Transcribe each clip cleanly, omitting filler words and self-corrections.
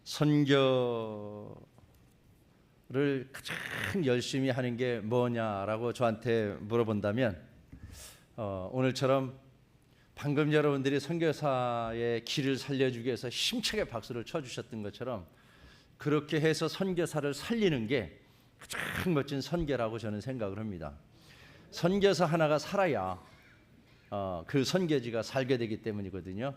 선교를 가장 열심히 하는 게 뭐냐라고 저한테 물어본다면 오늘처럼 방금 여러분들이 선교사의 길을 살려주기 위해서 힘차게 박수를 쳐주셨던 것처럼 그렇게 해서 선교사를 살리는 게 가장 멋진 선교라고 저는 생각을 합니다. 선교사 하나가 살아야 그 선교지가 살게 되기 때문이거든요.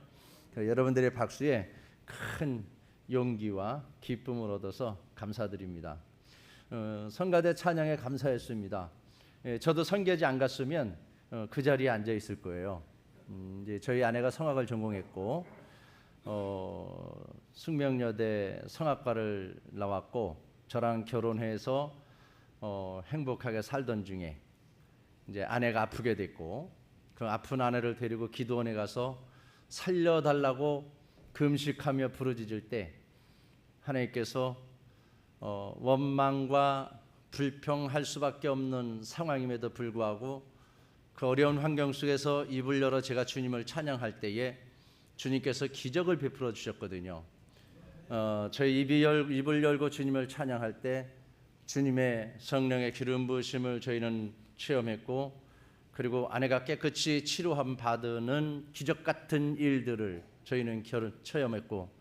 여러분들의 박수에 큰 용기와 기쁨을 얻어서 감사드립니다. 성가대 찬양에 감사했습니다. 저도 선교지 안 갔으면 그 자리에 앉아 있을 거예요. 이제 저희 아내가 성악을 전공했고 숙명여대 성악과를 나왔고 저랑 결혼해서 행복하게 살던 중에 이제 아내가 아프게 됐고 그 아픈 아내를 데리고 기도원에 가서 살려달라고 금식하며 부르짖을 때 하나님께서 원망과 불평할 수밖에 없는 상황임에도 불구하고 그 어려운 환경 속에서 입을 열어 제가 주님을 찬양할 때에 주님께서 기적을 베풀어 주셨거든요. 저희 입을 열고 주님을 찬양할 때 주님의 성령의 기름 부으심을 저희는 체험했고 그리고 아내가 깨끗이 치료함 받는 기적 같은 일들을 저희는 체험했고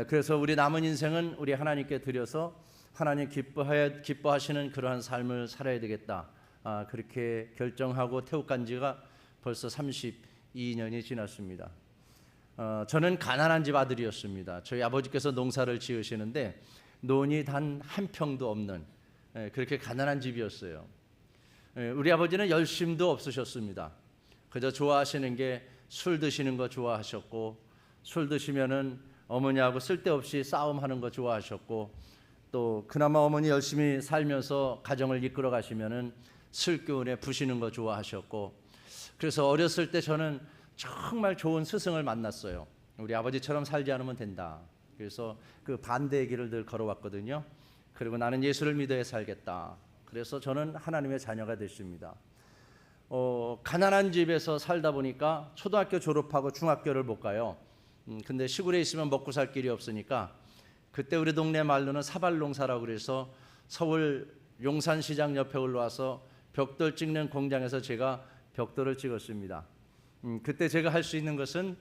그래서 우리 남은 인생은 우리 하나님께 드려서 하나님 기뻐하시는 그러한 삶을 살아야 되겠다. 그렇게 결정하고 태국간 지가 벌써 32년이 지났습니다. 저는 가난한 집 아들이었습니다. 저희 아버지께서 농사를 지으시는데 논이 단 한 평도 없는 그렇게 가난한 집이었어요. 우리 아버지는 열심도 없으셨습니다. 그저 좋아하시는 게 술 드시는 거 좋아하셨고 술 드시면은 어머니하고 쓸데없이 싸움하는 거 좋아하셨고 또 그나마 어머니 열심히 살면서 가정을 이끌어 가시면은 슬기운에 부시는 거 좋아하셨고 그래서 어렸을 때 저는 정말 좋은 스승을 만났어요. 우리 아버지처럼 살지 않으면 된다. 그래서 그 반대의 길을 늘 걸어왔거든요. 그리고 나는 예수를 믿어야 살겠다. 그래서 저는 하나님의 자녀가 됐습니다. 가난한 집에서 살다 보니까 초등학교 졸업하고 중학교를 못 가요. 근데 시골에 있으면 먹고 살 길이 없으니까 그때 우리 동네 말로는 사발농사라고 그래서 서울 용산시장 옆에 올라와서 벽돌 찍는 공장에서 제가 벽돌을 찍었습니다. 그때 제가 할 수 있는 것은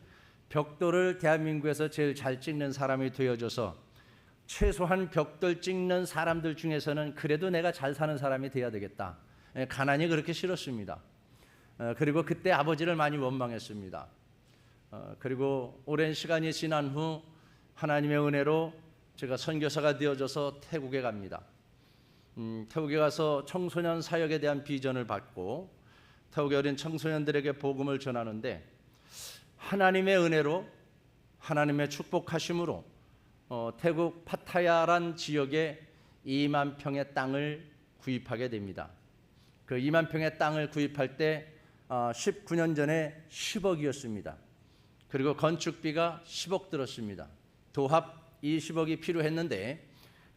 벽돌을 대한민국에서 제일 잘 찍는 사람이 되어줘서 최소한 벽돌 찍는 사람들 중에서는 그래도 내가 잘 사는 사람이 돼야 되겠다. 가난이 그렇게 싫었습니다. 그리고 그때 아버지를 많이 원망했습니다. 그리고 오랜 시간이 지난 후 하나님의 은혜로 제가 선교사가 되어져서 태국에 갑니다. 태국에 가서 청소년 사역에 대한 비전을 받고 태국의 어린 청소년들에게 복음을 전하는데 하나님의 은혜로 하나님의 축복하심으로 태국 파타야란 지역에 2만 평의 땅을 구입하게 됩니다. 그 2만 평의 땅을 구입할 때 19년 전에 10억이었습니다. 그리고 건축비가 10억 들었습니다. 도합 20억이 필요했는데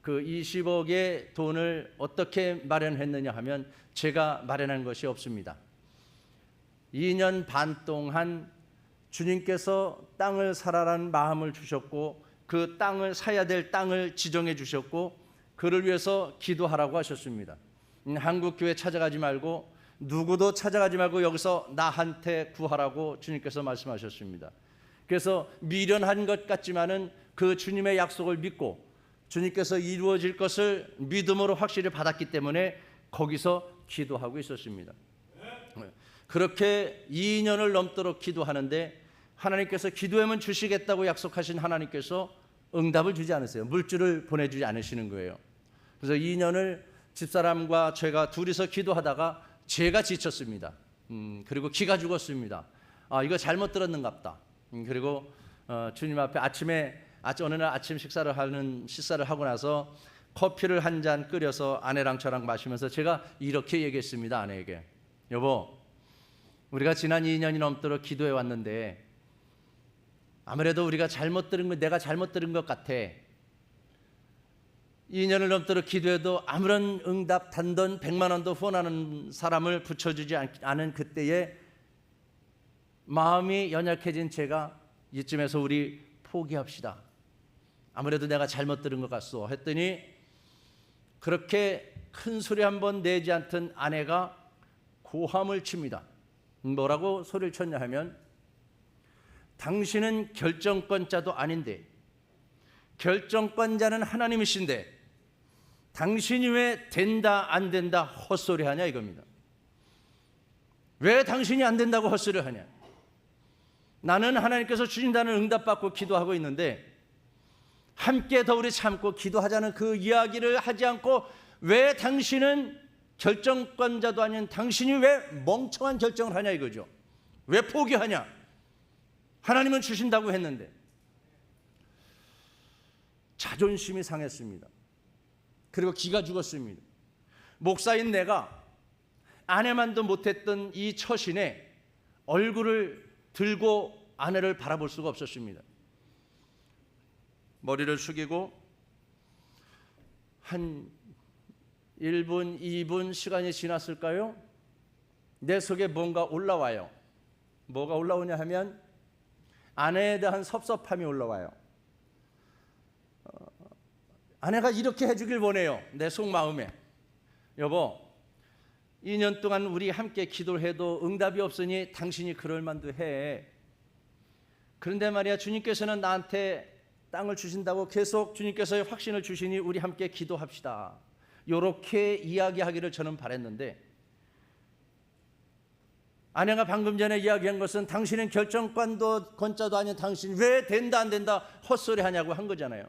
그 20억의 돈을 어떻게 마련했느냐 하면 제가 마련한 것이 없습니다. 2년 반 동안 주님께서 땅을 사라라는 마음을 주셨고 그 땅을 사야 될 땅을 지정해 주셨고 그를 위해서 기도하라고 하셨습니다. 한국 교회 찾아가지 말고 누구도 찾아가지 말고 여기서 나한테 구하라고 주님께서 말씀하셨습니다. 그래서 미련한 것 같지만은 그 주님의 약속을 믿고 주님께서 이루어질 것을 믿음으로 확실히 받았기 때문에 거기서 기도하고 있었습니다. 그렇게 2년을 넘도록 기도하는데 하나님께서 기도하면 주시겠다고 약속하신 하나님께서 응답을 주지 않으세요. 물줄을 보내주지 않으시는 거예요. 그래서 2년을 집사람과 제가 둘이서 기도하다가 제가 지쳤습니다. 그리고 기가 죽었습니다. 이거 잘못 들었는갑다. 그리고 주님 앞에 어느 날 아침 식사를 하고 나서 커피를 한 잔 끓여서 아내랑 저랑 마시면서 제가 이렇게 얘기했습니다. 아내에게 여보 우리가 지난 2년이 넘도록 기도해 왔는데 아무래도 우리가 내가 잘못 들은 것 같아. 2년을 넘도록 기도해도 아무런 응답 단돈 100만 원도 후원하는 사람을 붙여주지 않은 그때에 마음이 연약해진 제가 이쯤에서 우리 포기합시다. 아무래도 내가 잘못 들은 것 같소 했더니 그렇게 큰 소리 한번 내지 않던 아내가 고함을 칩니다. 뭐라고 소리를 쳤냐 하면, 당신은 결정권자도 아닌데, 결정권자는 하나님이신데 당신이 왜 된다 안 된다 헛소리 하냐 이겁니다. 왜 당신이 안 된다고 헛소리를 하냐. 나는 하나님께서 주신다는 응답받고 기도하고 있는데 함께 더 우리 참고 기도하자는 그 이야기를 하지 않고, 왜 당신은 결정권자도 아닌 당신이 왜 멍청한 결정을 하냐 이거죠. 왜 포기하냐. 하나님은 주신다고 했는데. 자존심이 상했습니다. 그리고 기가 죽었습니다. 목사인 내가 아내만도 못했던 이 처신에 얼굴을 들고 아내를 바라볼 수가 없었습니다. 머리를 숙이고 한 1분, 2분 시간이 지났을까요? 내 속에 뭔가 올라와요. 뭐가 올라오냐 하면 아내에 대한 섭섭함이 올라와요. 아내가 이렇게 해주길 원해요. 내 속마음에. 여보, 2년 동안 우리 함께 기도를 해도 응답이 없으니 당신이 그럴 만도 해. 그런데 말이야, 주님께서는 나한테 땅을 주신다고 계속 주님께서의 확신을 주시니 우리 함께 기도합시다. 이렇게 이야기하기를 저는 바랬는데, 아내가 방금 전에 이야기한 것은 당신은 결정권자도 아닌 당신 왜 된다 안 된다 헛소리 하냐고 한 거잖아요.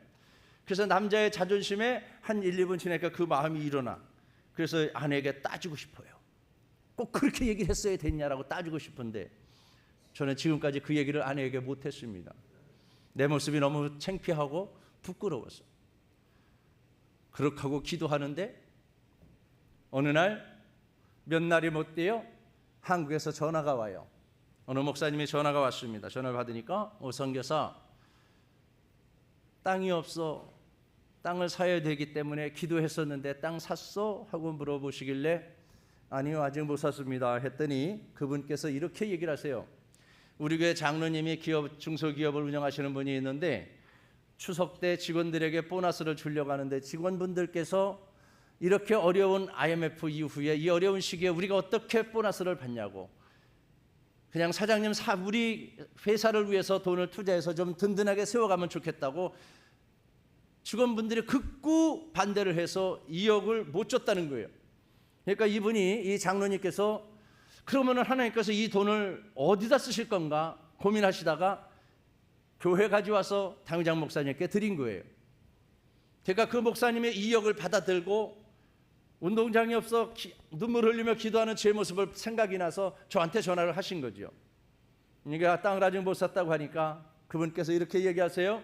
그래서 남자의 자존심에 한 1, 2분 지나니까 그 마음이 일어나. 그래서 아내에게 따지고 싶어요. 꼭 그렇게 얘기를 했어야 됐냐라고 따지고 싶은데, 저는 지금까지 그 얘기를 아내에게 못했습니다. 내 모습이 너무 창피하고 부끄러웠어. 그렇게 하고 기도하는데 어느 날 몇 날이 못 돼요. 한국에서 전화가 와요. 어느 목사님이 전화가 왔습니다. 전화를 받으니까 선교사, 땅이 없어. 땅을 사야 되기 때문에 기도했었는데 땅 샀어? 하고 물어보시길래 아니요, 아직 못 샀습니다 했더니 그분께서 이렇게 얘기를 하세요. 우리 교회 장로님이 중소기업을 운영하시는 분이 있는데 추석 때 직원들에게 보너스를 주려고 하는데 직원분들께서 이렇게 어려운 IMF 이후에 이 어려운 시기에 우리가 어떻게 보너스를 받냐고, 그냥 사장님 우리 회사를 위해서 돈을 투자해서 좀 든든하게 세워가면 좋겠다고 직원분들이 극구 반대를 해서 2억을 못 줬다는 거예요. 그러니까 이 장로님께서 그러면 하나님께서 이 돈을 어디다 쓰실 건가 고민하시다가 교회 가져와서 당회장 목사님께 드린 거예요. 그러니까 그 목사님의 2억을 받아들고 운동장이 없어 눈물 흘리며 기도하는 제 모습을 생각이 나서 저한테 전화를 하신 거죠. 그러니까 땅을 아직 못 샀다고 하니까 그분께서 이렇게 얘기하세요.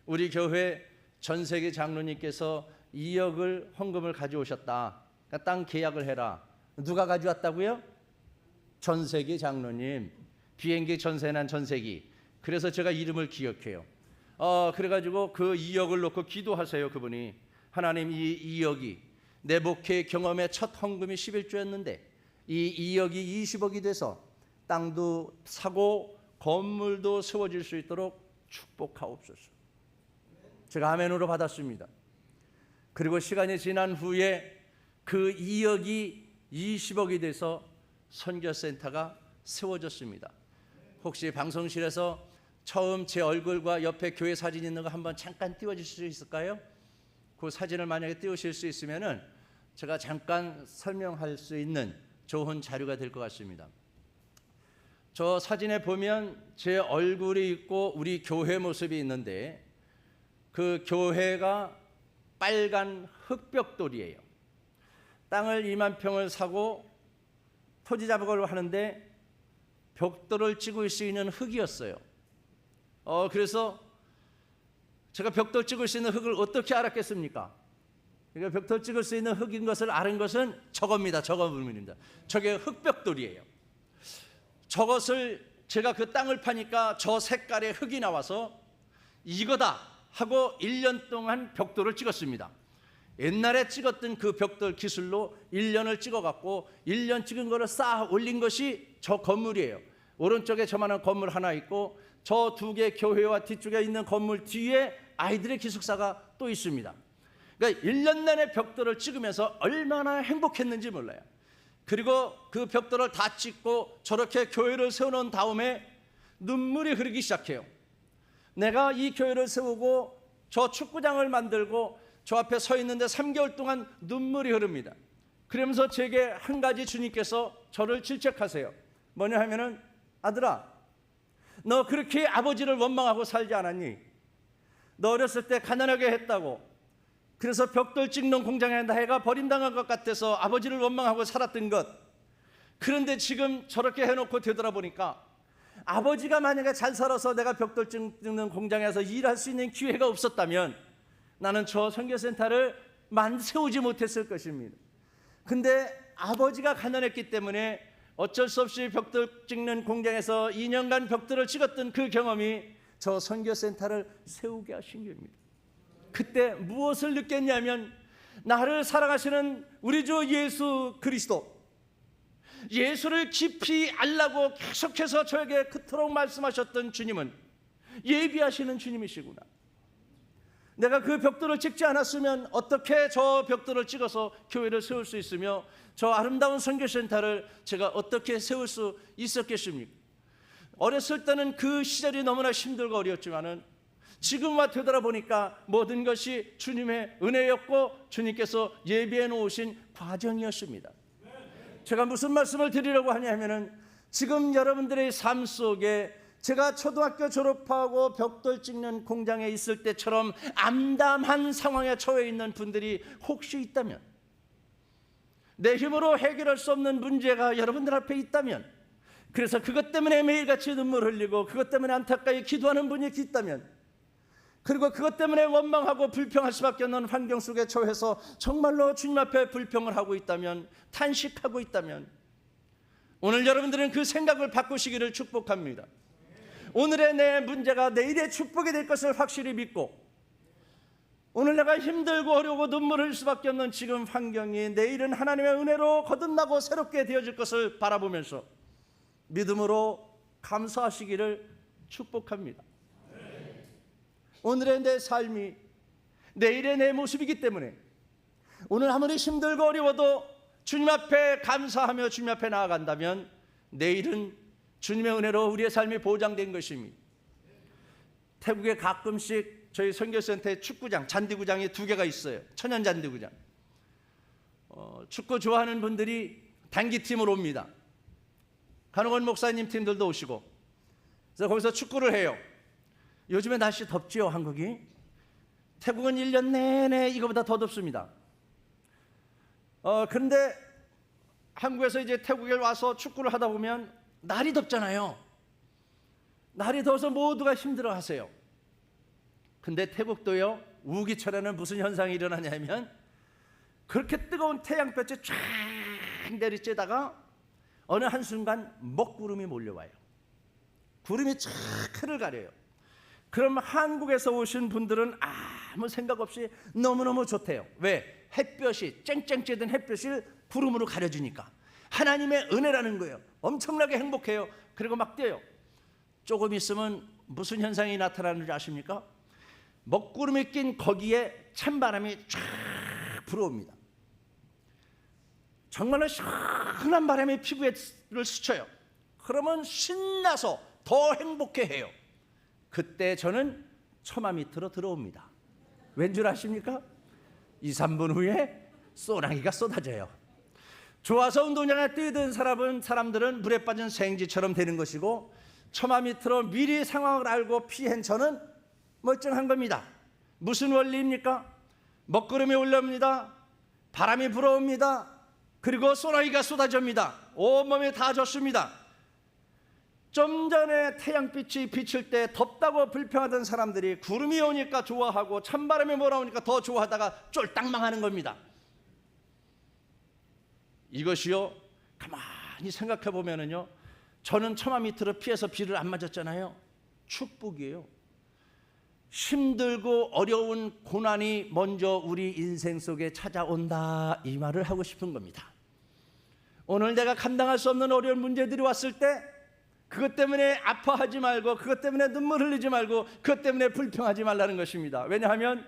우리 교회 전세계 장로님께서 2억을 헌금을 가져오셨다. 그러니까 땅 계약을 해라. 누가 가져왔다고요? 전세계 장로님. 비행기 전세난 전세기. 그래서 제가 이름을 기억해요. 그래가지고 그 2억을 놓고 기도하세요. 그분이 하나님, 이 2억이 내 목회 경험의 첫 헌금이 11조였는데 이 2억이 20억이 돼서 땅도 사고 건물도 세워질 수 있도록 축복하옵소서. 제가 아멘으로 받았습니다. 그리고 시간이 지난 후에 그 2억이 20억이 돼서 선교센터가 세워졌습니다. 혹시 방송실에서 처음 제 얼굴과 옆에 교회 사진 있는 거 한번 잠깐 띄워주실 수 있을까요? 그 사진을 만약에 띄우실 수 있으면은 제가 잠깐 설명할 수 있는 좋은 자료가 될 것 같습니다. 저 사진에 보면 제 얼굴이 있고 우리 교회 모습이 있는데 그 교회가 빨간 흙벽돌이에요. 땅을 2만 평을 사고 토지 작업을 하는데 벽돌을 찍을 수 있는 흙이었어요. 그래서 제가 벽돌 찍을 수 있는 흙을 어떻게 알았겠습니까? 그러니까 벽돌 찍을 수 있는 흙인 것을 아는 것은 저겁니다. 저거 부분입니다. 저게 흙벽돌이에요. 저것을 제가 그 땅을 파니까 저 색깔의 흙이 나와서 이거다 하고 1년 동안 벽돌을 찍었습니다. 옛날에 찍었던 그 벽돌 기술로 1년을 찍어갖고 1년 찍은 거를 쌓아 올린 것이 저 건물이에요. 오른쪽에 저만한 건물 하나 있고 저 두 개 교회와 뒤쪽에 있는 건물 뒤에 아이들의 기숙사가 또 있습니다. 그러니까 1년 내내 벽돌을 찍으면서 얼마나 행복했는지 몰라요. 그리고 그 벽돌을 다 찍고 저렇게 교회를 세워놓은 다음에 눈물이 흐르기 시작해요. 내가 이 교회를 세우고 저 축구장을 만들고 저 앞에 서 있는데 3개월 동안 눈물이 흐릅니다. 그러면서 제게 한 가지 주님께서 저를 질책하세요. 뭐냐 하면은, 아들아, 너 그렇게 아버지를 원망하고 살지 않았니? 너 어렸을 때 가난하게 했다고, 그래서 벽돌 찍는 공장에 내가 버림당한 것 같아서 아버지를 원망하고 살았던 것. 그런데 지금 저렇게 해놓고 되돌아보니까 아버지가 만약에 잘 살아서 내가 벽돌 찍는 공장에서 일할 수 있는 기회가 없었다면 나는 저 선교센터를 세우지 못했을 것입니다. 근데 아버지가 가난했기 때문에 어쩔 수 없이 벽돌 찍는 공장에서 2년간 벽돌을 찍었던 그 경험이 저 선교센터를 세우게 하신 겁니다. 그때 무엇을 느꼈냐면, 나를 사랑하시는 우리 주 예수 그리스도, 예수를 깊이 알라고 계속해서 저에게 그토록 말씀하셨던 주님은 예비하시는 주님이시구나. 내가 그 벽돌을 찍지 않았으면 어떻게 저 벽돌을 찍어서 교회를 세울 수 있으며 저 아름다운 선교센터를 제가 어떻게 세울 수 있었겠습니까? 어렸을 때는 그 시절이 너무나 힘들고 어려웠지만은 지금 와 되돌아보니까 모든 것이 주님의 은혜였고 주님께서 예비해 놓으신 과정이었습니다. 제가 무슨 말씀을 드리려고 하냐면은, 지금 여러분들의 삶 속에 제가 초등학교 졸업하고 벽돌 찍는 공장에 있을 때처럼 암담한 상황에 처해 있는 분들이 혹시 있다면, 내 힘으로 해결할 수 없는 문제가 여러분들 앞에 있다면, 그래서 그것 때문에 매일같이 눈물 흘리고 그것 때문에 안타까이 기도하는 분이 있다면, 그리고 그것 때문에 원망하고 불평할 수밖에 없는 환경 속에 처해서 정말로 주님 앞에 불평을 하고 있다면, 탄식하고 있다면, 오늘 여러분들은 그 생각을 바꾸시기를 축복합니다. 오늘의 내 문제가 내일의 축복이 될 것을 확실히 믿고, 오늘 내가 힘들고 어려우고 눈물 흘릴 수밖에 없는 지금 환경이 내일은 하나님의 은혜로 거듭나고 새롭게 되어질 것을 바라보면서 믿음으로 감사하시기를 축복합니다. 오늘의 내 삶이 내일의 내 모습이기 때문에 오늘 아무리 힘들고 어려워도 주님 앞에 감사하며 주님 앞에 나아간다면 내일은 주님의 은혜로 우리의 삶이 보장된 것입니다. 태국에 가끔씩 저희 선교센터에 축구장, 잔디구장이 2개가 있어요. 천연 잔디구장. 축구 좋아하는 분들이 단기팀으로 옵니다. 간호건 목사님 팀들도 오시고, 그래서 거기서 축구를 해요. 요즘에 날씨 덥지요, 한국이. 태국은 1년 내내 이거보다 더 덥습니다. 그런데 한국에서 이제 태국에 와서 축구를 하다 보면 날이 덥잖아요. 날이 더워서 모두가 힘들어 하세요. 근데 태국도요, 우기철에는 무슨 현상이 일어나냐면, 그렇게 뜨거운 태양볕이 쫙 내리쬐다가 어느 한순간 먹구름이 몰려와요. 구름이 쫙 하늘을 가려요. 그럼 한국에서 오신 분들은 아무 생각 없이 너무너무 좋대요. 왜? 햇볕이, 쨍쨍 쬐든 햇볕이 구름으로 가려지니까 하나님의 은혜라는 거예요. 엄청나게 행복해요. 그리고 막 뛰어요. 조금 있으면 무슨 현상이 나타나는지 아십니까? 먹구름이 낀 거기에 찬바람이 쫙 불어옵니다. 정말로 시원한 바람이 피부를 스쳐요. 그러면 신나서 더 행복해해요. 그때 저는 처마 밑으로 들어옵니다. 왠 줄 아십니까? 2, 3분 후에 소나기가 쏟아져요. 좋아서 운동장에 뛰던 사람들은 물에 빠진 생쥐처럼 되는 것이고, 처마 밑으로 미리 상황을 알고 피한 저는 멀쩡한 겁니다. 무슨 원리입니까? 먹구름이 올라옵니다. 바람이 불어옵니다. 그리고 소나기가 쏟아집니다. 온몸이 다 젖습니다. 좀 전에 태양빛이 비칠 때 덥다고 불평하던 사람들이 구름이 오니까 좋아하고 찬바람이 몰아오니까 더 좋아하다가 쫄딱 망하는 겁니다. 이것이요, 가만히 생각해 보면은요, 저는 처마 밑으로 피해서 비를 안 맞았잖아요. 축복이에요. 힘들고 어려운 고난이 먼저 우리 인생 속에 찾아온다, 이 말을 하고 싶은 겁니다. 오늘 내가 감당할 수 없는 어려운 문제들이 왔을 때 그것 때문에 아파하지 말고, 그것 때문에 눈물 흘리지 말고, 그것 때문에 불평하지 말라는 것입니다. 왜냐하면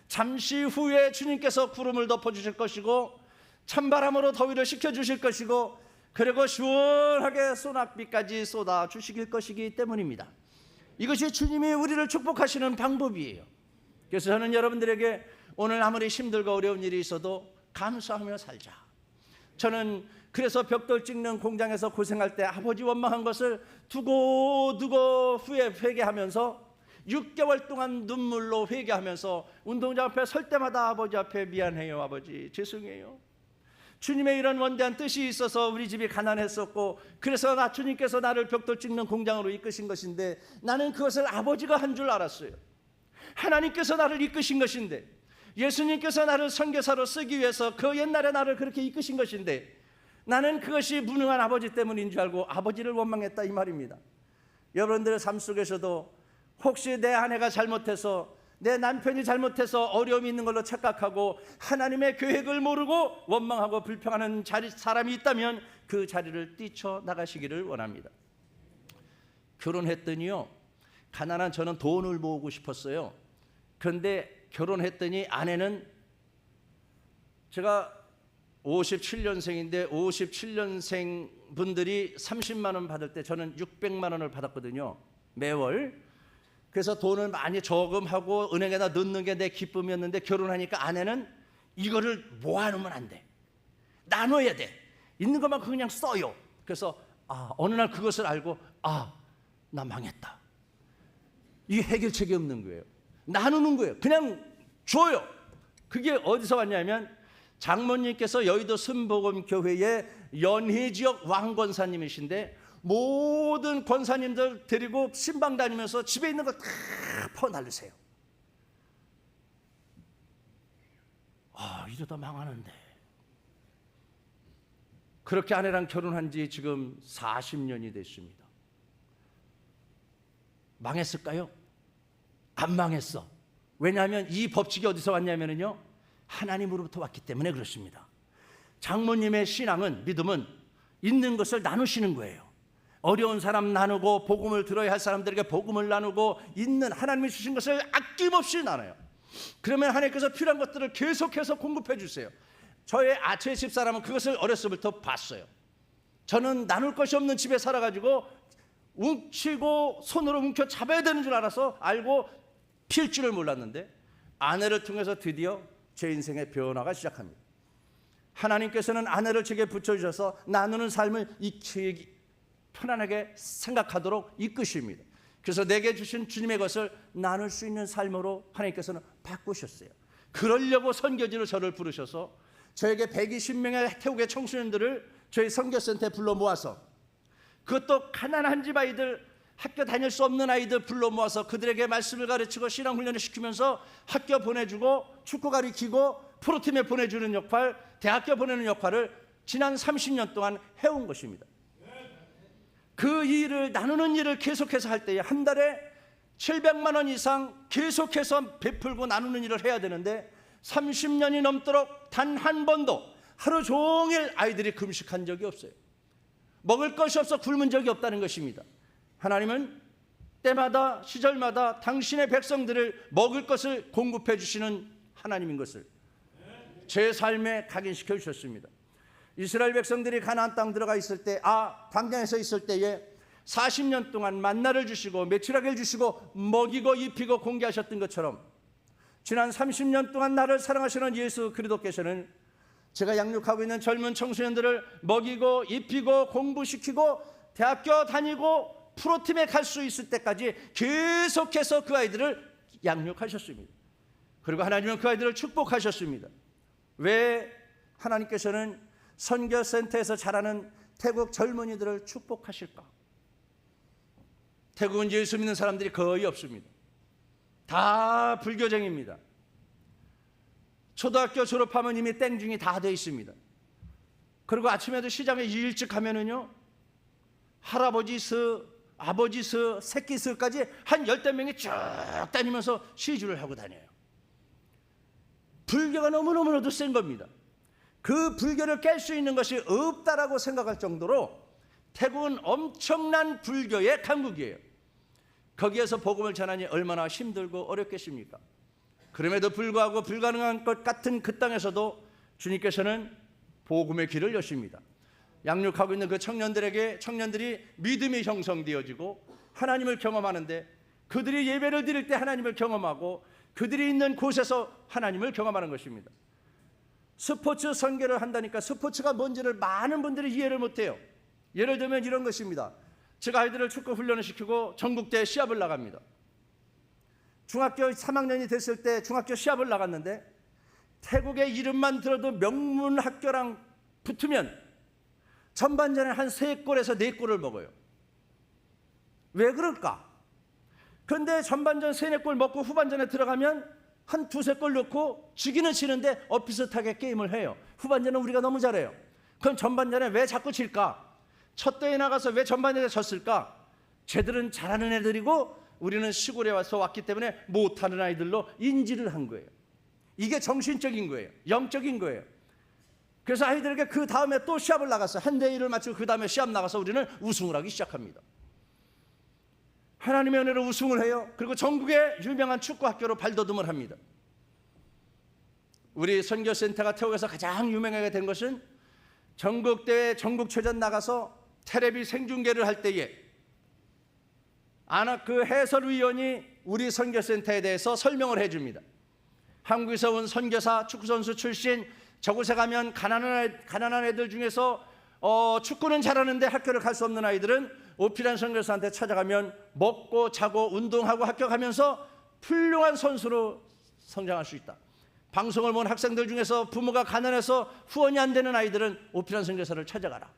잠시 후에 주님께서 구름을 덮어주실 것이고 찬바람으로 더위를 식혀주실 것이고, 그리고 시원하게 소낙비까지 쏟아주실 것이기 때문입니다. 이것이 주님이 우리를 축복하시는 방법이에요. 그래서 저는 여러분들에게 오늘 아무리 힘들고 어려운 일이 있어도 감사하며 살자. 저는 그래서 벽돌 찍는 공장에서 고생할 때 아버지 원망한 것을 두고 후에 회개하면서 6개월 동안 눈물로 회개하면서 운동장 앞에 설 때마다 아버지 앞에 미안해요, 아버지 죄송해요. 주님의 이런 원대한 뜻이 있어서 우리 집이 가난했었고, 그래서 주님께서 나를 벽돌 찍는 공장으로 이끄신 것인데, 나는 그것을 아버지가 한 줄 알았어요. 하나님께서 나를 이끄신 것인데, 예수님께서 나를 선교사로 쓰기 위해서 그 옛날에 나를 그렇게 이끄신 것인데, 나는 그것이 무능한 아버지 때문인 줄 알고 아버지를 원망했다, 이 말입니다. 여러분들의 삶 속에서도 혹시 내 아내가 잘못해서, 내 남편이 잘못해서 어려움이 있는 걸로 착각하고 하나님의 계획을 모르고 원망하고 불평하는 사람이 있다면 그 자리를 뛰쳐나가시기를 원합니다. 결혼했더니요, 가난한 저는 돈을 모으고 싶었어요. 그런데 결혼했더니 아내는, 제가 57년생인데 57년생 분들이 30만 원 받을 때 저는 600만 원을 받았거든요, 매월. 그래서 돈을 많이 저금하고 은행에다 넣는 게 내 기쁨이었는데, 결혼하니까 아내는 이거를 모아놓으면 안 돼, 나눠야 돼, 있는 것만큼 그냥 써요. 그래서 어느 날 그것을 알고 나 망했다. 이게 해결책이 없는 거예요. 나누는 거예요. 그냥 줘요. 그게 어디서 왔냐면 장모님께서 여의도 순복음교회의 연희지역 왕권사님이신데, 모든 권사님들 데리고 신방 다니면서 집에 있는 거 다 퍼날르세요. 이러다 망하는데. 그렇게 아내랑 결혼한 지 지금 40년이 됐습니다. 망했을까요? 안 망했어. 왜냐하면 이 법칙이 어디서 왔냐면요, 하나님으로부터 왔기 때문에 그렇습니다. 장모님의 신앙은, 믿음은 있는 것을 나누시는 거예요. 어려운 사람 나누고, 복음을 들어야 할 사람들에게 복음을 나누고, 있는 하나님이 주신 것을 아낌없이 나눠요. 그러면 하나님께서 필요한 것들을 계속해서 공급해 주세요. 저의 집사람은 그것을 어렸을 때부터 봤어요. 저는 나눌 것이 없는 집에 살아가지고 웅치고 손으로 움켜 잡아야 되는 줄 알아서 알고 필 줄을 몰랐는데, 아내를 통해서 드디어 제 인생의 변화가 시작합니다. 하나님께서는 아내를 제게 붙여주셔서 나누는 삶을 익히 편안하게 생각하도록 이끄십니다. 그래서 내게 주신 주님의 것을 나눌 수 있는 삶으로 하나님께서는 바꾸셨어요. 그러려고 선교지로 저를 부르셔서 저에게 120명의 태국의 청소년들을 저희 선교센터에 불러 모아서, 그것도 가난한 집 아이들, 학교 다닐 수 없는 아이들 불러 모아서 그들에게 말씀을 가르치고 신앙 훈련을 시키면서 학교 보내주고 축구 가르치고 프로팀에 보내주는 역할, 대학교 보내는 역할을 지난 30년 동안 해온 것입니다. 그 일을, 나누는 일을 계속해서 할 때에 한 달에 700만 원 이상 계속해서 베풀고 나누는 일을 해야 되는데, 30년이 넘도록 단 한 번도 하루 종일 아이들이 금식한 적이 없어요. 먹을 것이 없어 굶은 적이 없다는 것입니다. 하나님은 때마다 시절마다 당신의 백성들을 먹을 것을 공급해 주시는 하나님인 것을 제 삶에 각인시켜 주셨습니다. 이스라엘 백성들이 가나안 땅 들어가 있을 때, 광야에서 있을 때에 40년 동안 만나를 주시고 메추라기를 주시고 먹이고 입히고 공개하셨던 것처럼, 지난 30년 동안 나를 사랑하시는 예수 그리스도께서는 제가 양육하고 있는 젊은 청소년들을 먹이고 입히고 공부시키고 대학교 다니고 프로팀에 갈 수 있을 때까지 계속해서 그 아이들을 양육하셨습니다. 그리고 하나님은 그 아이들을 축복하셨습니다. 왜 하나님께서는 선교센터에서 자라는 태국 젊은이들을 축복하실까? 태국은 예수 믿는 사람들이 거의 없습니다. 다 불교쟁입니다. 초등학교 졸업하면 이미 땡중이 다 돼 있습니다. 그리고 아침에도 시장에 일찍 가면은요, 할아버지 스, 아버지 스, 새끼 스까지 한 10명이 쭉 다니면서 시주를 하고 다녀요. 불교가 너무너무나도 센 겁니다. 그 불교를 깰 수 있는 것이 없다라고 생각할 정도로 태국은 엄청난 불교의 강국이에요. 거기에서 복음을 전하니 얼마나 힘들고 어렵겠습니까? 그럼에도 불구하고 불가능한 것 같은 그 땅에서도 주님께서는 복음의 길을 여십니다. 양육하고 있는 그 청년들이 믿음이 형성되어지고 하나님을 경험하는데, 그들이 예배를 드릴 때 하나님을 경험하고 그들이 있는 곳에서 하나님을 경험하는 것입니다. 스포츠 선교를 한다니까 스포츠가 뭔지를 많은 분들이 이해를 못해요. 예를 들면 이런 것입니다. 제가 아이들을 축구 훈련을 시키고 전국대회 시합을 나갑니다. 중학교 3학년이 됐을 때 중학교 시합을 나갔는데, 태국의 이름만 들어도 명문 학교랑 붙으면 전반전에 한 3골에서 4골을 먹어요. 왜 그럴까? 그런데 전반전 3, 4골 먹고 후반전에 들어가면 한 2, 3골 넣고 지기는 지는데 비슷하게 게임을 해요. 후반전은 우리가 너무 잘해요. 그럼 전반전에 왜 자꾸 질까? 첫 대회 나가서 왜 전반전에 졌을까? 쟤들은 잘하는 애들이고 우리는 시골에 와서 왔기 때문에 못하는 아이들로 인지를 한 거예요. 이게 정신적인 거예요. 영적인 거예요. 그래서 아이들에게 그 다음에 또 시합을 나갔어요. 한 대 1을 마치고 그 다음에 시합 나가서 우리는 우승을 하기 시작합니다. 하나님의 은혜로 우승을 해요. 그리고 전국의 유명한 축구학교로 발돋움을 합니다. 우리 선교센터가 태국에서 가장 유명하게 된 것은 전국대회 전국체전 나가서 텔레비 생중계를 할 때에 그 해설위원이 우리 선교센터에 대해서 설명을 해줍니다. 한국에서 온 선교사, 축구선수 출신, 저곳에 가면 가난한 애들 중에서 축구는 잘하는데 학교를 갈 수 없는 아이들은 오피란 선교사한테 찾아가면 먹고 자고 운동하고 학교 가면서 훌륭한 선수로 성장할 수 있다. 방송을 본 학생들 중에서 부모가 가난해서 후원이 안 되는 아이들은 오피란 선교사를 찾아가라.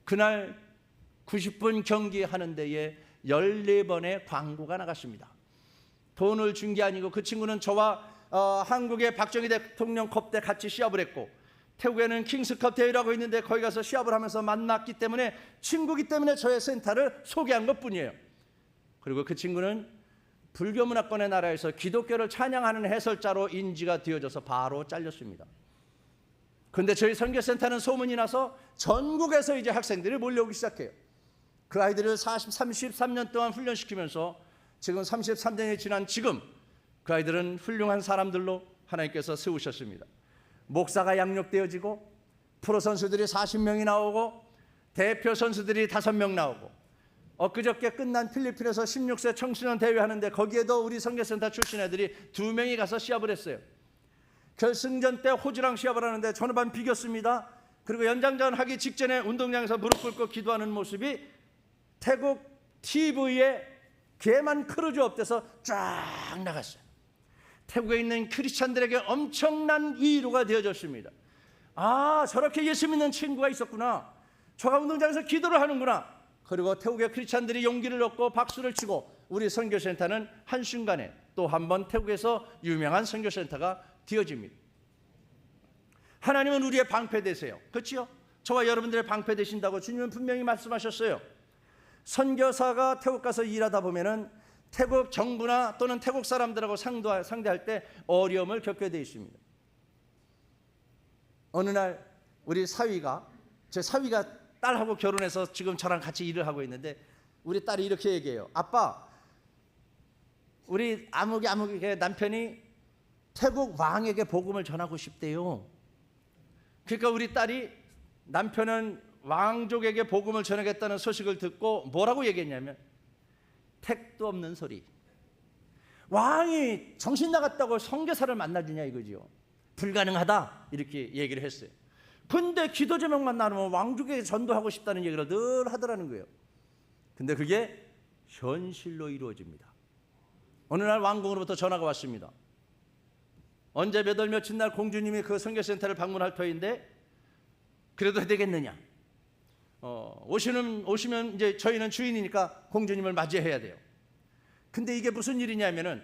그날 90분 경기하는 데에 14번의 광고가 나갔습니다. 돈을 준 게 아니고 그 친구는 저와 한국의 박정희 대통령컵 때 같이 시합을 했고, 태국에는 킹스컵 대회라고 있는데 거기 가서 시합을 하면서 만났기 때문에, 친구기 때문에 저의 센터를 소개한 것뿐이에요. 그리고 그 친구는 불교 문화권의 나라에서 기독교를 찬양하는 해설자로 인지가 되어져서 바로 잘렸습니다. 그런데 저희 선교센터는 소문이 나서 전국에서 이제 학생들이 몰려오기 시작해요. 그 아이들을 33년 동안 훈련시키면서 지금 33년이 지난 지금 그 아이들은 훌륭한 사람들로 하나님께서 세우셨습니다. 목사가 양육되어지고 프로 선수들이 40명이 나오고 대표 선수들이 5명 나오고, 엊그저께 끝난 필리핀에서 16세 청소년 대회 하는데 거기에도 우리 선교센터 출신 애들이 2명이 가서 시합을 했어요. 결승전 때 호주랑 시합을 하는데 전후반 비겼습니다. 그리고 연장전 하기 직전에 운동장에서 무릎 꿇고 기도하는 모습이 태국 TV에 개만 크루즈 업돼서 쫙 나갔어요. 태국에 있는 크리스찬들에게 엄청난 위로가 되어졌습니다. 아, 저렇게 예수 믿는 친구가 있었구나. 저가 운동장에서 기도를 하는구나. 그리고 태국의 크리스찬들이 용기를 얻고 박수를 치고 우리 선교센터는 한순간에 또 한 번 태국에서 유명한 선교센터가 되어집니다. 하나님은 우리의 방패 되세요. 그렇죠? 저와 여러분들의 방패 되신다고 주님은 분명히 말씀하셨어요. 선교사가 태국 가서 일하다 보면은 태국 정부나 또는 태국 사람들하고 상대할 때 어려움을 겪게 되어 있습니다. 어느 날 우리 제 사위가 딸하고 결혼해서 지금 저랑 같이 일을 하고 있는데, 우리 딸이 이렇게 얘기해요. 아빠, 우리 아무개 남편이 태국 왕에게 복음을 전하고 싶대요. 그러니까 우리 딸이 남편은 왕족에게 복음을 전하겠다는 소식을 듣고 뭐라고 얘기했냐면, 택도 없는 소리. 왕이 정신 나갔다고 선교사를 만나주냐 이거지요. 불가능하다 이렇게 얘기를 했어요. 근데 기도 제목만 나누면 왕족에게 전도하고 싶다는 얘기를 늘 하더라는 거예요. 근데 그게 현실로 이루어집니다. 어느 날 왕궁으로부터 전화가 왔습니다. 언제 몇 월 며칠 날 공주님이 그 선교센터를 방문할 터인데 그래도 되겠느냐? 오시면 이제 저희는 주인이니까 공주님을 맞이해야 돼요. 근데 이게 무슨 일이냐면은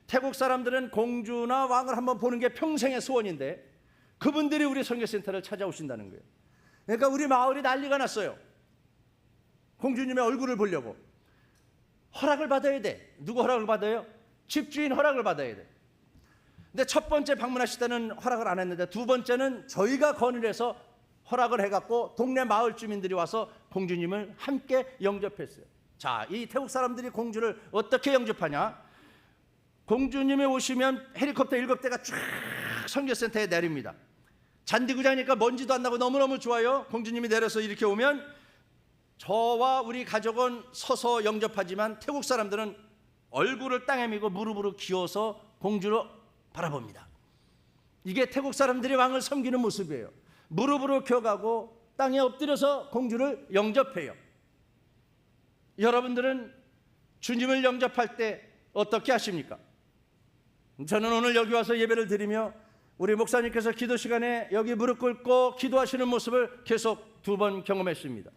태국 사람들은 공주나 왕을 한번 보는 게 평생의 소원인데 그분들이 우리 선교센터를 찾아오신다는 거예요. 그러니까 우리 마을이 난리가 났어요. 공주님의 얼굴을 보려고. 허락을 받아야 돼. 누구 허락을 받아요? 집주인 허락을 받아야 돼. 근데 첫 번째 방문하실 때는 허락을 안 했는데 두 번째는 저희가 건의를 해서 허락을 해갖고 동네 마을 주민들이 와서 공주님을 함께 영접했어요. 자, 이 태국 사람들이 공주를 어떻게 영접하냐? 공주님이 오시면 헬리콥터 7대가 쫙 선교센터에 내립니다. 잔디구장이니까 먼지도 안 나고 너무너무 좋아요. 공주님이 내려서 이렇게 오면 저와 우리 가족은 서서 영접하지만 태국 사람들은 얼굴을 땅에 미고 무릎으로 기어서 공주를 바라봅니다. 이게 태국 사람들이 왕을 섬기는 모습이에요. 무릎으로 기어가고 땅에 엎드려서 공주를 영접해요. 여러분들은 주님을 영접할 때 어떻게 하십니까? 저는 오늘 여기 와서 예배를 드리며 우리 목사님께서 기도 시간에 여기 무릎 꿇고 기도하시는 모습을 계속 2번 경험했습니다.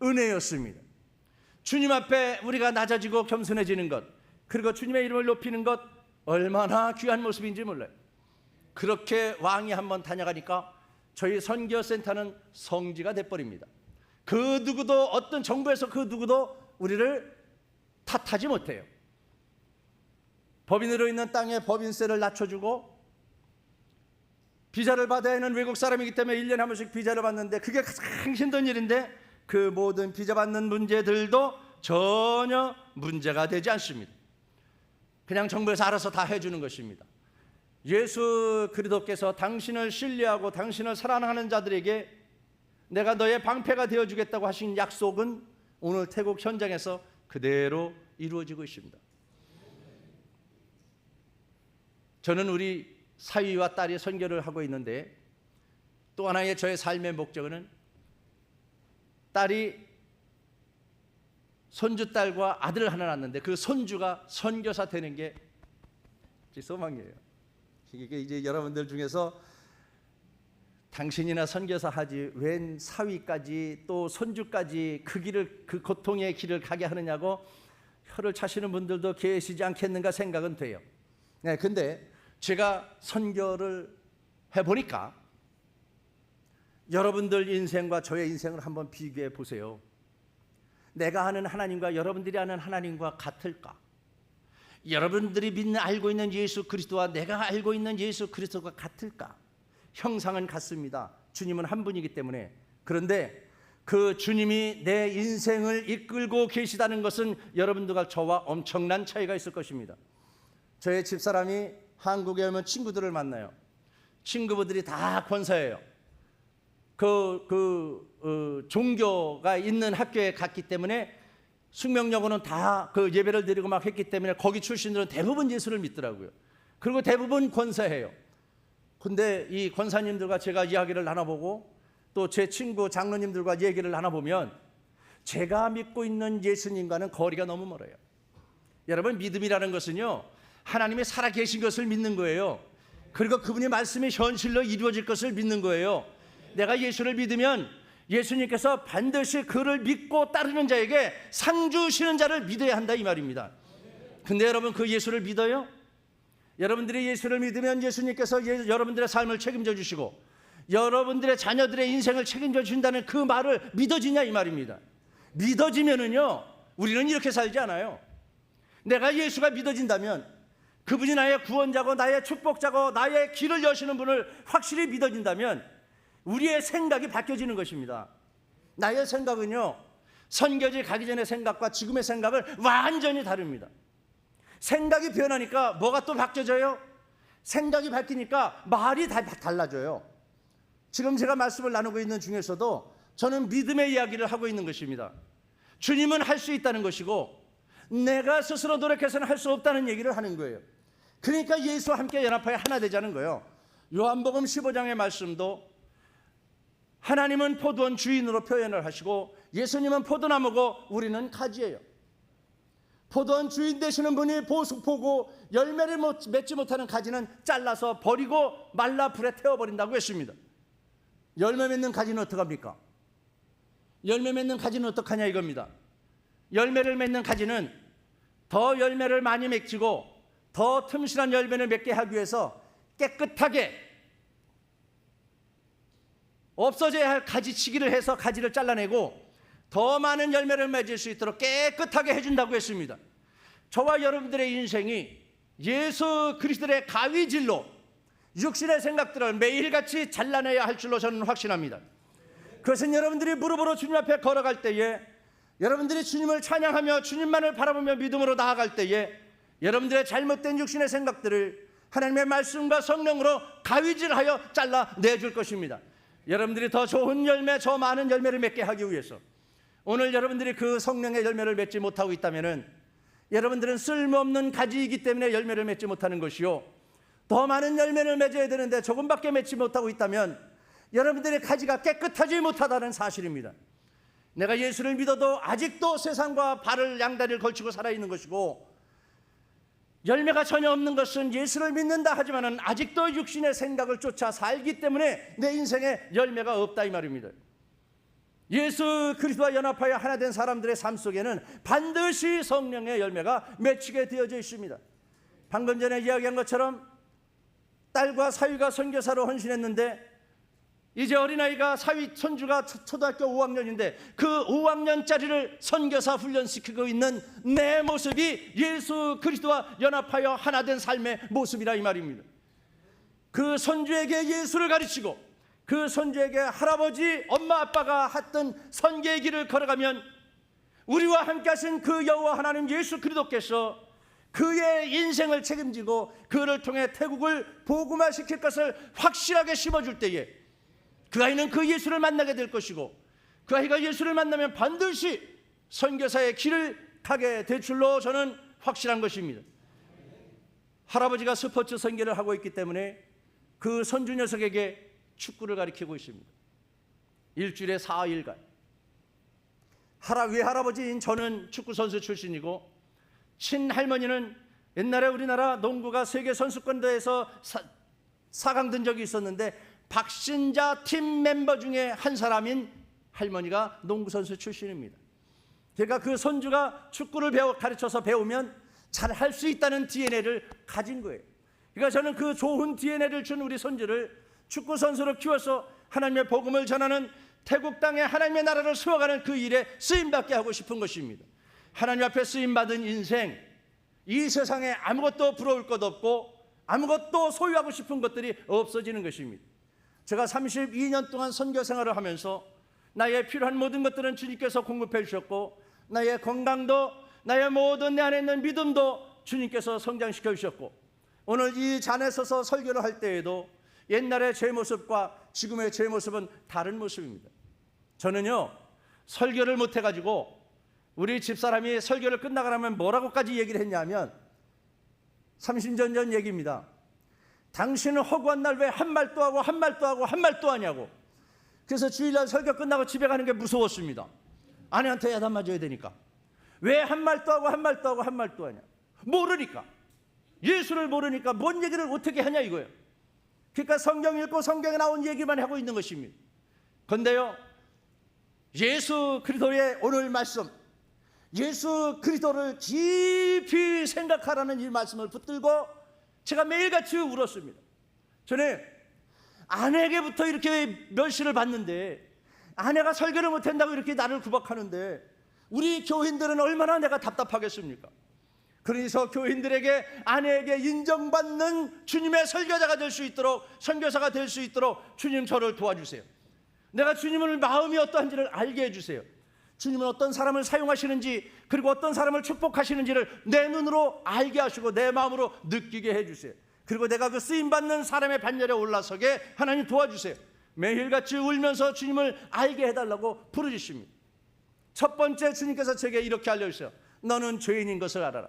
은혜였습니다. 주님 앞에 우리가 낮아지고 겸손해지는 것, 그리고 주님의 이름을 높이는 것 얼마나 귀한 모습인지 몰라요. 그렇게 왕이 한번 다녀가니까 저희 선교센터는 성지가 돼버립니다. 그 누구도, 어떤 정부에서 그 누구도 우리를 탓하지 못해요. 법인으로 있는 땅에 법인세를 낮춰주고, 비자를 받아야 하는 외국 사람이기 때문에 1년에 한 번씩 비자를 받는데 그게 가장 힘든 일인데 그 모든 비자 받는 문제들도 전혀 문제가 되지 않습니다. 그냥 정부에서 알아서 다 해주는 것입니다. 예수 그리스도께서 당신을 신뢰하고 당신을 사랑하는 자들에게 내가 너의 방패가 되어주겠다고 하신 약속은 오늘 태국 현장에서 그대로 이루어지고 있습니다. 저는 우리 사위와 딸이 선교를 하고 있는데 또 하나의 저의 삶의 목적은 딸이 손주딸과 아들을 하나 낳았는데 그 손주가 선교사 되는 게 제 소망이에요. 이게 이제 여러분들 중에서 당신이나 선교사 하지 웬 사위까지 또 손주까지 그 길을, 그 고통의 길을 가게 하느냐고 혀를 차시는 분들도 계시지 않겠는가 생각은 돼요. 네, 근데 제가 선교를 해보니까 여러분들 인생과 저의 인생을 한번 비교해 보세요. 내가 아는 하나님과 여러분들이 아는 하나님과 같을까? 여러분들이 알고 있는 예수 그리스도와 내가 알고 있는 예수 그리스도가 같을까? 형상은 같습니다. 주님은 한 분이기 때문에. 그런데 그 주님이 내 인생을 이끌고 계시다는 것은 여러분들과 저와 엄청난 차이가 있을 것입니다. 저의 집사람이 한국에 오면 친구들을 만나요. 친구분들이 다 권사예요. 종교가 있는 학교에 갔기 때문에 숙명여고는 다 그 예배를 드리고 막 했기 때문에 거기 출신들은 대부분 예수를 믿더라고요. 그리고 대부분 권사해요. 근데 이 권사님들과 제가 이야기를 나눠보고 또 제 친구 장로님들과 얘기를 나눠보면 제가 믿고 있는 예수님과는 거리가 너무 멀어요. 여러분, 믿음이라는 것은요, 하나님이 살아계신 것을 믿는 거예요. 그리고 그분의 말씀이 현실로 이루어질 것을 믿는 거예요. 내가 예수를 믿으면 예수님께서 반드시 그를 믿고 따르는 자에게 상 주시는 자를 믿어야 한다, 이 말입니다. 근데 여러분, 그 예수를 믿어요? 여러분들이 예수를 믿으면 예수님께서 여러분들의 삶을 책임져 주시고 여러분들의 자녀들의 인생을 책임져 주신다는 그 말을 믿어지냐, 이 말입니다. 믿어지면은요, 우리는 이렇게 살지 않아요. 내가 예수가 믿어진다면, 그분이 나의 구원자고 나의 축복자고 나의 길을 여시는 분을 확실히 믿어진다면 우리의 생각이 바뀌어지는 것입니다. 나의 생각은요, 선교지 가기 전의 생각과 지금의 생각을 완전히 다릅니다. 생각이 변하니까 뭐가 또 바뀌어져요? 생각이 바뀌니까 말이 다 달라져요. 지금 제가 말씀을 나누고 있는 중에서도 저는 믿음의 이야기를 하고 있는 것입니다. 주님은 할 수 있다는 것이고 내가 스스로 노력해서는 할 수 없다는 얘기를 하는 거예요. 그러니까 예수와 함께 연합하여 하나 되자는 거예요. 요한복음 15장의 말씀도 하나님은 포도원 주인으로 표현을 하시고 예수님은 포도나무고 우리는 가지예요. 포도원 주인 되시는 분이 보고 열매를 맺지 못하는 가지는 잘라서 버리고 말라 불에 태워버린다고 했습니다. 열매 맺는 가지는 어떡합니까? 열매 맺는 가지는 어떡하냐 이겁니다. 열매를 맺는 가지는 더 열매를 많이 맺히고 더 틈실한 열매를 맺게 하기 위해서 깨끗하게 없어져야 할 가지치기를 해서 가지를 잘라내고 더 많은 열매를 맺을 수 있도록 깨끗하게 해준다고 했습니다. 저와 여러분들의 인생이 예수 그리스도의 가위질로 육신의 생각들을 매일같이 잘라내야 할 줄로 저는 확신합니다. 그것은 여러분들이 무릎으로 주님 앞에 걸어갈 때에, 여러분들이 주님을 찬양하며 주님만을 바라보며 믿음으로 나아갈 때에 여러분들의 잘못된 육신의 생각들을 하나님의 말씀과 성령으로 가위질하여 잘라내줄 것입니다. 여러분들이 더 좋은 열매, 더 많은 열매를 맺게 하기 위해서 오늘 여러분들이 그 성령의 열매를 맺지 못하고 있다면 여러분들은 쓸모없는 가지이기 때문에 열매를 맺지 못하는 것이요, 더 많은 열매를 맺어야 되는데 조금밖에 맺지 못하고 있다면 여러분들의 가지가 깨끗하지 못하다는 사실입니다. 내가 예수를 믿어도 아직도 세상과 발을 양다리를 걸치고 살아있는 것이고, 열매가 전혀 없는 것은 예수를 믿는다 하지만은 아직도 육신의 생각을 쫓아 살기 때문에 내 인생에 열매가 없다 이 말입니다. 예수 그리스도와 연합하여 하나 된 사람들의 삶 속에는 반드시 성령의 열매가 맺히게 되어져 있습니다. 방금 전에 이야기한 것처럼 딸과 사위가 선교사로 헌신했는데 이제 어린아이가 손주가 초등학교 5학년인데 그 5학년짜리를 선교사 훈련시키고 있는 내 모습이 예수 그리스도와 연합하여 하나 된 삶의 모습이라 이 말입니다. 그 손주에게 예수를 가르치고 그 손주에게 할아버지, 엄마, 아빠가 했던 선교의 길을 걸어가면 우리와 함께 하신 그 여호와 하나님 예수 그리스도께서 그의 인생을 책임지고 그를 통해 태국을 복음화시킬 것을 확실하게 심어줄 때에 그 아이는 그 예수를 만나게 될 것이고, 그 아이가 예수를 만나면 반드시 선교사의 길을 가게 될 줄로 저는 확실한 것입니다. 할아버지가 스포츠 선교를 하고 있기 때문에 그 손주 녀석에게 축구를 가르치고 있습니다. 일주일에 4일간. 외할아버지인 저는 축구 선수 출신이고, 친할머니는 옛날에 우리나라 농구가 세계 선수권대회에서 4강 든 적이 있었는데 박신자 팀 멤버 중에 한 사람인 할머니가 농구선수 출신입니다. 그러니까 그 손주가 축구를 가르쳐서 배우면 잘할 수 있다는 DNA를 가진 거예요. 그러니까 저는 그 좋은 DNA를 준 우리 손주를 축구선수로 키워서 하나님의 복음을 전하는 태국 땅에 하나님의 나라를 세워가는 그 일에 쓰임받게 하고 싶은 것입니다. 하나님 앞에 쓰임받은 인생, 이 세상에 아무것도 부러울 것 없고 아무것도 소유하고 싶은 것들이 없어지는 것입니다. 제가 32년 동안 선교 생활을 하면서 나의 필요한 모든 것들은 주님께서 공급해 주셨고, 나의 건강도, 나의 모든 내 안에 있는 믿음도 주님께서 성장시켜 주셨고, 오늘 이 잔에 서서 설교를 할 때에도 옛날의 제 모습과 지금의 제 모습은 다른 모습입니다. 저는요, 설교를 못해가지고 우리 집사람이 설교를 끝나고 나면 뭐라고까지 얘기를 했냐면 30년 전 얘기입니다. 당신은 허구한 날 왜 한 말도 하고 한 말도 하고 한 말도 하냐고. 그래서 주일날 설교 끝나고 집에 가는 게 무서웠습니다. 아내한테 야단 맞아야 되니까. 왜 한 말도 하고 한 말도 하고 한 말도 하냐. 모르니까. 예수를 모르니까 뭔 얘기를 어떻게 하냐 이거예요. 그러니까 성경 읽고 성경에 나온 얘기만 하고 있는 것입니다. 그런데요, 예수 그리스도의 오늘 말씀, 예수 그리스도를 깊이 생각하라는 이 말씀을 붙들고 제가 매일같이 울었습니다. 저는 아내에게부터 이렇게 멸시를 받는데, 아내가 설교를 못한다고 이렇게 나를 구박하는데 우리 교인들은 얼마나 내가 답답하겠습니까? 그래서 교인들에게, 아내에게 인정받는 주님의 설교자가 될 수 있도록, 선교사가 될 수 있도록 주님 저를 도와주세요. 내가 주님을 마음이 어떠한지를 알게 해주세요. 주님은 어떤 사람을 사용하시는지, 그리고 어떤 사람을 축복하시는지를 내 눈으로 알게 하시고 내 마음으로 느끼게 해주세요. 그리고 내가 그 쓰임받는 사람의 반열에 올라서게 하나님 도와주세요. 매일같이 울면서 주님을 알게 해달라고 부르짖습니다. 첫 번째, 주님께서 제게 이렇게 알려주세요. 너는 죄인인 것을 알아라.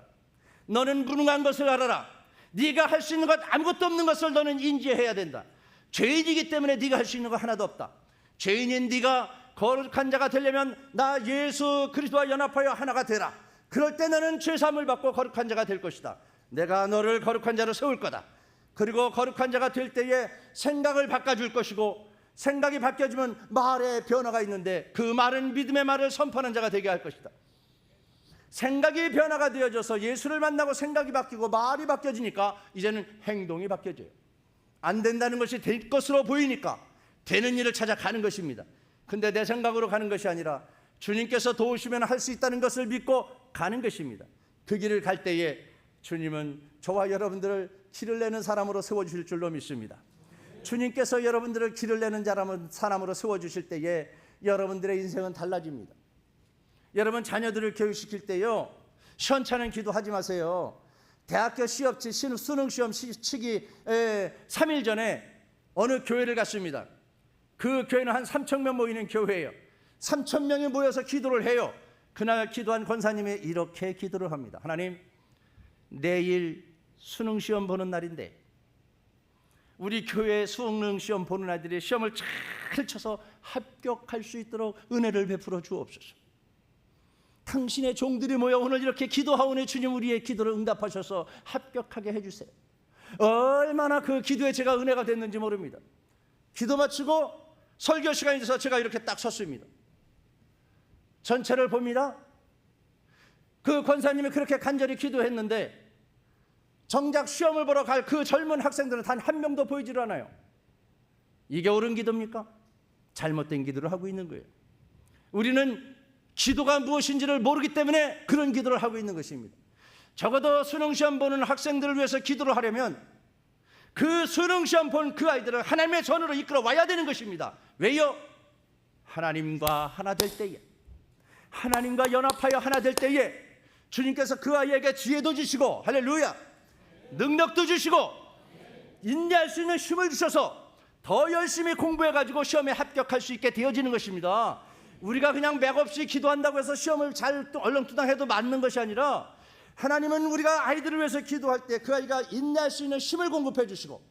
너는 무능한 것을 알아라. 네가 할 수 있는 것 아무것도 없는 것을 너는 인지해야 된다. 죄인이기 때문에 네가 할 수 있는 거 하나도 없다. 죄인인 네가 거룩한 자가 되려면 나 예수 그리스도와 연합하여 하나가 되라. 그럴 때 너는 죄사함을 받고 거룩한 자가 될 것이다. 내가 너를 거룩한 자로 세울 거다. 그리고 거룩한 자가 될 때에 생각을 바꿔줄 것이고, 생각이 바뀌어지면 말에 변화가 있는데 그 말은 믿음의 말을 선포하는 자가 되게 할 것이다. 생각이 변화가 되어져서 예수를 만나고 생각이 바뀌고 말이 바뀌어지니까 이제는 행동이 바뀌어져요. 안 된다는 것이 될 것으로 보이니까 되는 일을 찾아가는 것입니다. 근데 내 생각으로 가는 것이 아니라 주님께서 도우시면 할 수 있다는 것을 믿고 가는 것입니다. 그 길을 갈 때에 주님은 저와 여러분들을 길을 내는 사람으로 세워주실 줄로 믿습니다. 주님께서 여러분들을 길을 내는 사람으로 세워주실 때에 여러분들의 인생은 달라집니다. 여러분 자녀들을 교육시킬 때요, 시원찮은 기도하지 마세요. 대학교 수능 시험 치기 3일 전에 어느 교회를 갔습니다. 그 교회는 한 3,000명 모이는 교회예요. 3,000명이 모여서 기도를 해요. 그날 기도한 권사님이 이렇게 기도를 합니다. 하나님, 내일 수능 시험 보는 날인데 우리 교회 수능 시험 보는 아이들이 시험을 잘 쳐서 합격할 수 있도록 은혜를 베풀어 주옵소서. 당신의 종들이 모여 오늘 이렇게 기도하오니 주님 우리의 기도를 응답하셔서 합격하게 해주세요. 얼마나 그 기도에 제가 은혜가 됐는지 모릅니다. 기도 마치고 설교 시간이 돼서 제가 이렇게 딱 섰습니다. 전체를 봅니다. 그 권사님이 그렇게 간절히 기도했는데 정작 시험을 보러 갈 그 젊은 학생들은 단 한 명도 보이질 않아요. 이게 옳은 기도입니까? 잘못된 기도를 하고 있는 거예요. 우리는 기도가 무엇인지를 모르기 때문에 그런 기도를 하고 있는 것입니다. 적어도 수능시험 보는 학생들을 위해서 기도를 하려면 그 수능시험 본 그 아이들을 하나님의 전으로 이끌어 와야 되는 것입니다. 왜요? 하나님과 하나 될 때에, 하나님과 연합하여 하나 될 때에 주님께서 그 아이에게 지혜도 주시고, 할렐루야, 능력도 주시고 인내할 수 있는 힘을 주셔서 더 열심히 공부해가지고 시험에 합격할 수 있게 되어지는 것입니다. 우리가 그냥 맥없이 기도한다고 해서 시험을 잘 얼렁뚱땅해도 맞는 것이 아니라 하나님은 우리가 아이들을 위해서 기도할 때 그 아이가 인내할 수 있는 힘을 공급해 주시고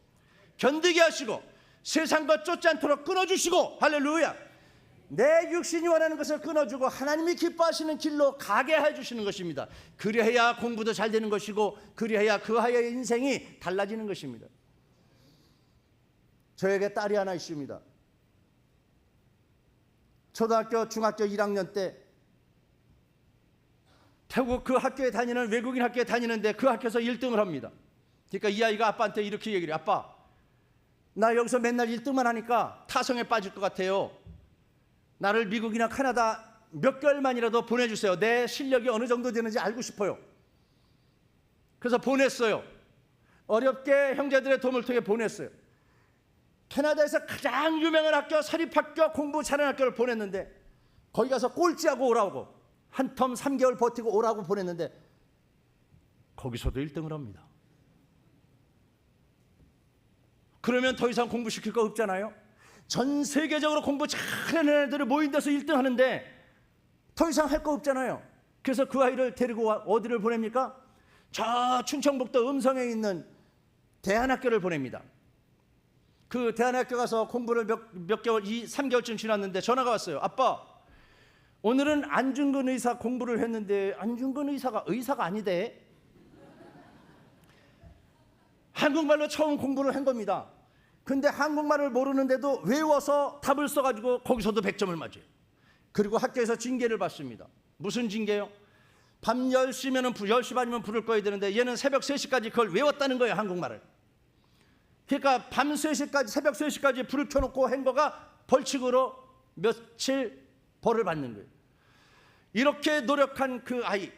견디게 하시고 세상과 쫓지 않도록 끊어주시고, 할렐루야, 내 육신이 원하는 것을 끊어주고 하나님이 기뻐하시는 길로 가게 해주시는 것입니다. 그리해야 공부도 잘 되는 것이고 그리해야 그 아이의 인생이 달라지는 것입니다. 저에게 딸이 하나 있습니다. 초등학교, 중학교 1학년 때 태국 그 학교에 다니는 외국인 학교에 다니는데 그 학교에서 1등을 합니다. 그러니까 이 아이가 아빠한테 이렇게 얘기를 해요. 아빠, 나 여기서 맨날 1등만 하니까 타성에 빠질 것 같아요. 나를 미국이나 캐나다 몇 개월만이라도 보내주세요. 내 실력이 어느 정도 되는지 알고 싶어요. 그래서 보냈어요. 어렵게 형제들의 도움을 통해 보냈어요. 캐나다에서 가장 유명한 학교, 사립학교, 공부 잘하는 학교를 보냈는데 거기 가서 꼴찌하고 오라고, 한 텀 3개월 버티고 오라고 보냈는데 거기서도 1등을 합니다. 그러면 더 이상 공부시킬 거 없잖아요. 전 세계적으로 공부 잘하는 애들이 모인 데서 1등 하는데 더 이상 할 거 없잖아요. 그래서 그 아이를 데리고 어디를 보냅니까? 저 충청북도 음성에 있는 대안학교를 보냅니다. 그 대안학교 가서 공부를 몇 개월, 3개월쯤 지났는데 전화가 왔어요. 아빠, 오늘은 안중근 의사 공부를 했는데 안중근 의사가 아니대. 한국말로 처음 공부를 한 겁니다. 근데 한국말을 모르는데도 외워서 답을 써가지고 거기서도 100점을 맞아요. 그리고 학교에서 징계를 받습니다. 무슨 징계요? 밤 10시면 10시 반이면 불을 꺼야 되는데 얘는 새벽 3시까지 그걸 외웠다는 거예요, 한국말을. 그러니까 밤 3시까지, 새벽 3시까지 불을 켜놓고 한 거가 벌칙으로 며칠 벌을 받는 거예요. 이렇게 노력한 그 아이,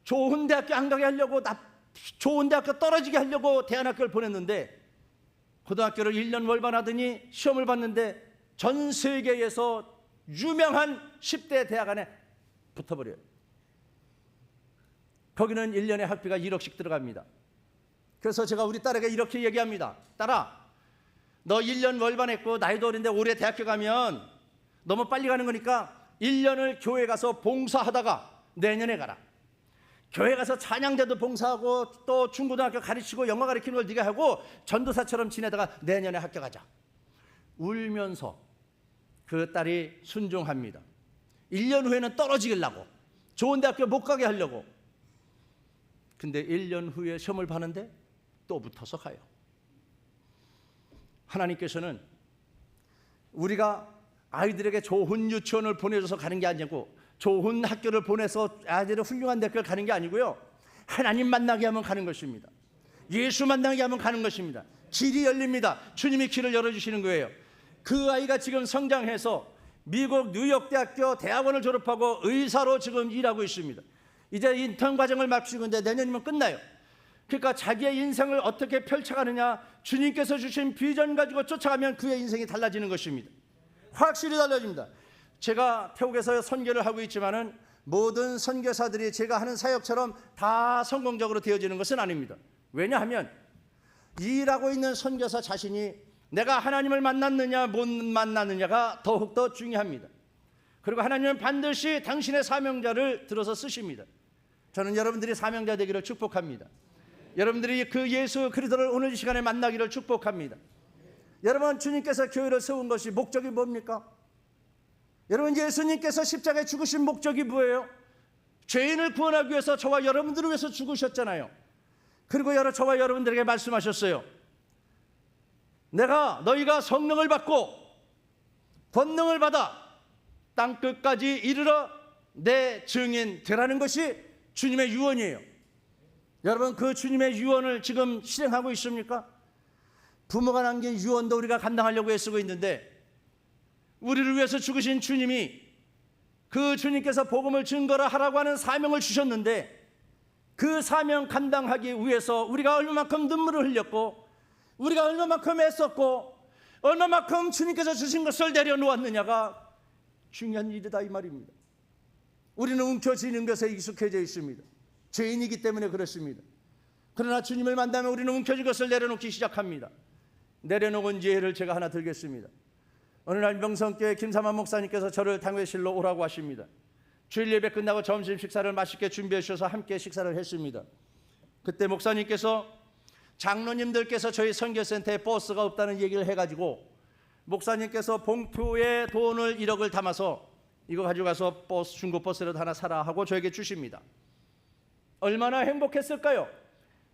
좋은 대학교 안 가게 하려고, 좋은 대학교 떨어지게 하려고 대안학교를 보냈는데 고등학교를 1년 월반하더니 시험을 봤는데 전 세계에서 유명한 10대 대학 안에 붙어버려요. 거기는 1년에 학비가 1억씩 들어갑니다. 그래서 제가 우리 딸에게 이렇게 얘기합니다. 딸아, 너 1년 월반했고 나이도 어린데 올해 대학교 가면 너무 빨리 가는 거니까 1년을 교회 가서 봉사하다가 내년에 가라. 교회 가서 찬양대도 봉사하고 또 중고등학교 가르치고 영어 가르치는 걸 네가 하고 전도사처럼 지내다가 내년에 학교 가자. 울면서 그 딸이 순종합니다. 1년 후에는 떨어지려고, 좋은 대학교 못 가게 하려고. 근데 1년 후에 시험을 봤는데 또 붙어서 가요. 하나님께서는 우리가 아이들에게 좋은 유치원을 보내줘서 가는 게 아니고 좋은 학교를 보내서 아이들을 훌륭한 대학교를 가는 게 아니고요, 하나님 만나게 하면 가는 것입니다. 예수 만나게 하면 가는 것입니다. 길이 열립니다. 주님이 길을 열어주시는 거예요. 그 아이가 지금 성장해서 미국 뉴욕대학교 대학원을 졸업하고 의사로 지금 일하고 있습니다. 이제 인턴 과정을 마치고 있는데 내년이면 끝나요. 그러니까 자기의 인생을 어떻게 펼쳐가느냐, 주님께서 주신 비전 가지고 쫓아가면 그의 인생이 달라지는 것입니다. 확실히 달라집니다. 제가 태국에서 선교를 하고 있지만은 모든 선교사들이 제가 하는 사역처럼 다 성공적으로 되어지는 것은 아닙니다. 왜냐하면 일하고 있는 선교사 자신이 내가 하나님을 만났느냐 못 만났느냐가 더욱더 중요합니다. 그리고 하나님은 반드시 당신의 사명자를 들어서 쓰십니다. 저는 여러분들이 사명자 되기를 축복합니다. 여러분들이 그 예수 그리스도를 오늘 이 시간에 만나기를 축복합니다. 여러분, 주님께서 교회를 세운 것이 목적이 뭡니까? 여러분, 예수님께서 십자가에 죽으신 목적이 뭐예요? 죄인을 구원하기 위해서 저와 여러분들을 위해서 죽으셨잖아요. 그리고 저와 여러분들에게 말씀하셨어요. 내가 너희가 성령을 받고 권능을 받아 땅 끝까지 이르러 내 증인 되라는 것이 주님의 유언이에요. 여러분, 그 주님의 유언을 지금 실행하고 있습니까? 부모가 남긴 유언도 우리가 감당하려고 애쓰고 있는데, 우리를 위해서 죽으신 주님이 그 주님께서 복음을 증거를 하라고 하는 사명을 주셨는데, 그 사명 감당하기 위해서 우리가 얼마만큼 눈물을 흘렸고, 우리가 얼마만큼 애썼고, 얼마만큼 주님께서 주신 것을 내려놓았느냐가 중요한 일이다 이 말입니다. 우리는 움켜쥐는 것에 익숙해져 있습니다. 죄인이기 때문에 그렇습니다. 그러나 주님을 만나면 우리는 움켜진 것을 내려놓기 시작합니다. 내려놓은 예를 제가 하나 들겠습니다. 어느 날 명성교회 김삼환 목사님께서 저를 당회실로 오라고 하십니다. 주일 예배 끝나고 점심 식사를 맛있게 준비해 주셔서 함께 식사를 했습니다. 그때 목사님께서 장로님들께서 저희 선교센터에 버스가 없다는 얘기를 해가지고 목사님께서 봉투에 돈을 1억을 담아서 이거 가져가서 버스, 중고버스라도 하나 사라 하고 저에게 주십니다. 얼마나 행복했을까요?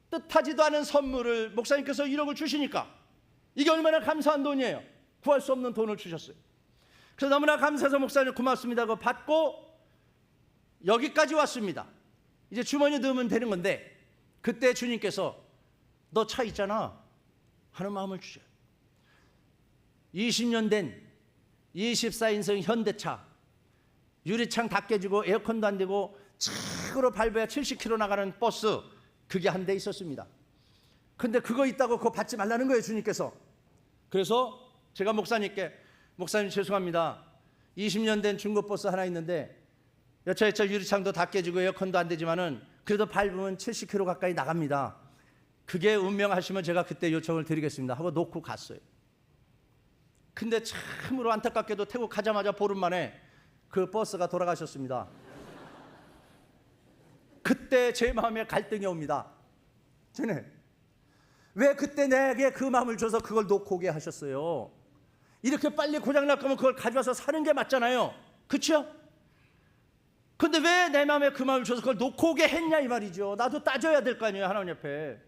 뜻하지도 않은 선물을 목사님께서 1억을 주시니까 이게 얼마나 감사한 돈이에요. 구할 수 없는 돈을 주셨어요. 그래서 너무나 감사해서 목사님 고맙습니다 하고 받고 여기까지 왔습니다. 이제 주머니에 넣으면 되는 건데, 그때 주님께서 너 차 있잖아 하는 마음을 주셔요. 20년 된 24인승 현대차, 유리창 다 깨지고 에어컨도 안 되고 착으로 밟아야 70km 나가는 버스, 그게 한 대 있었습니다. 근데 그거 있다고 그거 받지 말라는 거예요, 주님께서. 그래서 제가 목사님께, 목사님 죄송합니다, 20년 된 중고버스 하나 있는데 여차여차 유리창도 다 깨지고 에어컨도 안 되지만은 그래도 밟으면 70km 가까이 나갑니다. 그게 운명하시면 제가 그때 요청을 드리겠습니다 하고 놓고 갔어요. 근데 참으로 안타깝게도 태국 가자마자 보름 만에 그 버스가 돌아가셨습니다. 그때 제 마음에 갈등이 옵니다. 쟤네 왜 그때 내게 그 마음을 줘서 그걸 놓고 오게 하셨어요? 이렇게 빨리 고장날 거면 그걸 가져와서 사는 게 맞잖아요. 그렇죠? 근데 왜 내 마음에 그 마음을 줘서 그걸 놓고 오게 했냐 이 말이죠. 나도 따져야 될 거 아니에요, 하나님 옆에.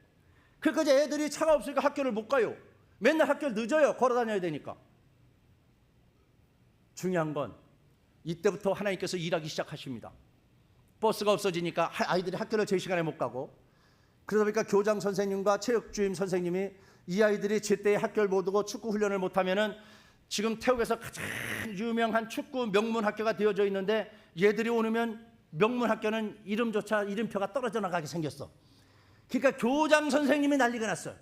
그러니까 이제 애들이 차가 없으니까 학교를 못 가요. 맨날 학교를 늦어요. 걸어 다녀야 되니까. 중요한 건 이때부터 하나님께서 일하기 시작하십니다. 버스가 없어지니까 아이들이 학교를 제 시간에 못 가고, 그러다 보니까 교장 선생님과 체육주임 선생님이 이 아이들이 제때 학교를 못 오고 축구 훈련을 못하면은 지금 태국에서 가장 유명한 축구 명문 학교가 되어져 있는데 얘들이 오면 명문 학교는 이름조차 이름표가 떨어져 나가게 생겼어. 그러니까 교장 선생님이 난리가 났어요.